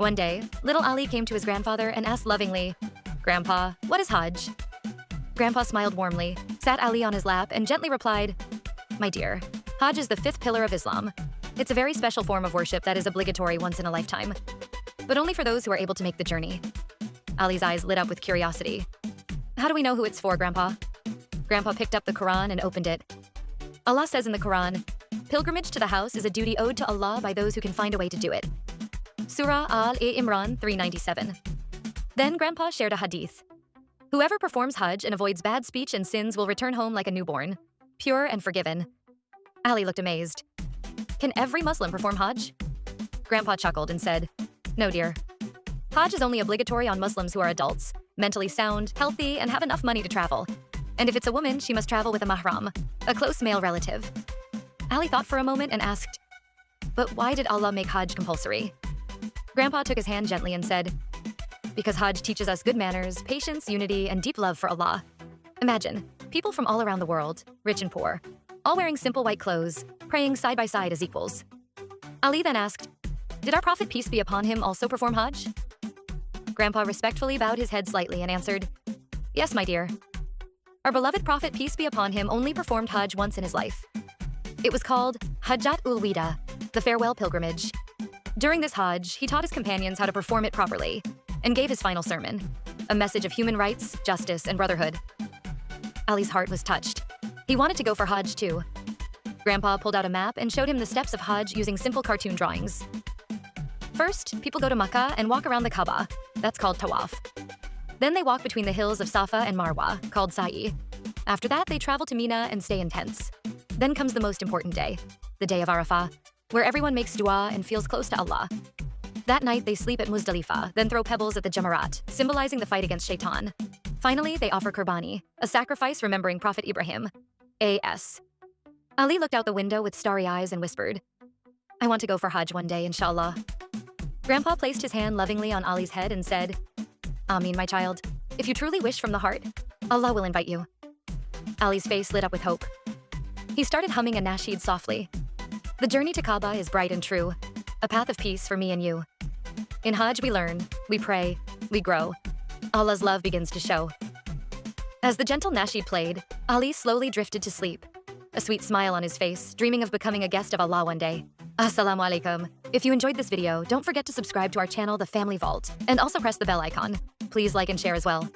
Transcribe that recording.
One day, little Ali came to his grandfather and asked lovingly, "Grandpa, what is Hajj?" Grandpa smiled warmly, sat Ali on his lap, and gently replied, "My dear, Hajj is the fifth pillar of Islam. It's a very special form of worship that is obligatory once in a lifetime, but only for those who are able to make the journey." Ali's eyes lit up with curiosity. "How do we know who it's for, Grandpa?" Grandpa picked up the Quran and opened it. Allah says in the Quran, "Pilgrimage to the house is a duty owed to Allah by those who can find a way to do it." Surah Al-Imran 397. Then Grandpa shared a hadith. "Whoever performs Hajj and avoids bad speech and sins will return home like a newborn, pure and forgiven." Ali looked amazed. "Can every Muslim perform Hajj?" Grandpa chuckled and said, "No, dear. Hajj is only obligatory on Muslims who are adults, mentally sound, healthy, and have enough money to travel. And if it's a woman, she must travel with a mahram, a close male relative." Ali thought for a moment and asked, "But why did Allah make Hajj compulsory?" Grandpa took his hand gently and said, "Because Hajj teaches us good manners, patience, unity, and deep love for Allah. Imagine, people from all around the world, rich and poor, all wearing simple white clothes, praying side by side as equals." Ali then asked, "Did our Prophet, peace be upon him, also perform Hajj?" Grandpa respectfully bowed his head slightly and answered, "Yes, my dear. Our beloved Prophet, peace be upon him, only performed Hajj once in his life. It was called Hajjat ul-Wida, the farewell pilgrimage. During this Hajj, he taught his companions how to perform it properly and gave his final sermon, a message of human rights, justice, and brotherhood." Ali's heart was touched. He wanted to go for Hajj too. Grandpa pulled out a map and showed him the steps of Hajj using simple cartoon drawings. First, people go to Makkah and walk around the Kaaba. That's called Tawaf. Then they walk between the hills of Safa and Marwa, called Sa'i. After that, they travel to Mina and stay in tents. Then comes the most important day, the day of Arafah, where everyone makes dua and feels close to Allah. That night, they sleep at Muzdalifah, then throw pebbles at the Jamarat, symbolizing the fight against Shaitan. Finally, they offer Qurbani, a sacrifice remembering Prophet Ibrahim A.S. Ali looked out the window with starry eyes and whispered, "I want to go for Hajj one day, inshallah." Grandpa placed his hand lovingly on Ali's head and said, "Ameen, my child. If you truly wish from the heart, Allah will invite you." Ali's face lit up with hope. He started humming a nasheed softly. "The journey to Kaaba is bright and true, a path of peace for me and you. In Hajj we learn, we pray, we grow. Allah's love begins to show." As the gentle nasheed played, Ali slowly drifted to sleep, a sweet smile on his face, dreaming of becoming a guest of Allah one day. Assalamu alaikum. If you enjoyed this video, don't forget to subscribe to our channel, The Family Vault, and also press the bell icon. Please like and share as well.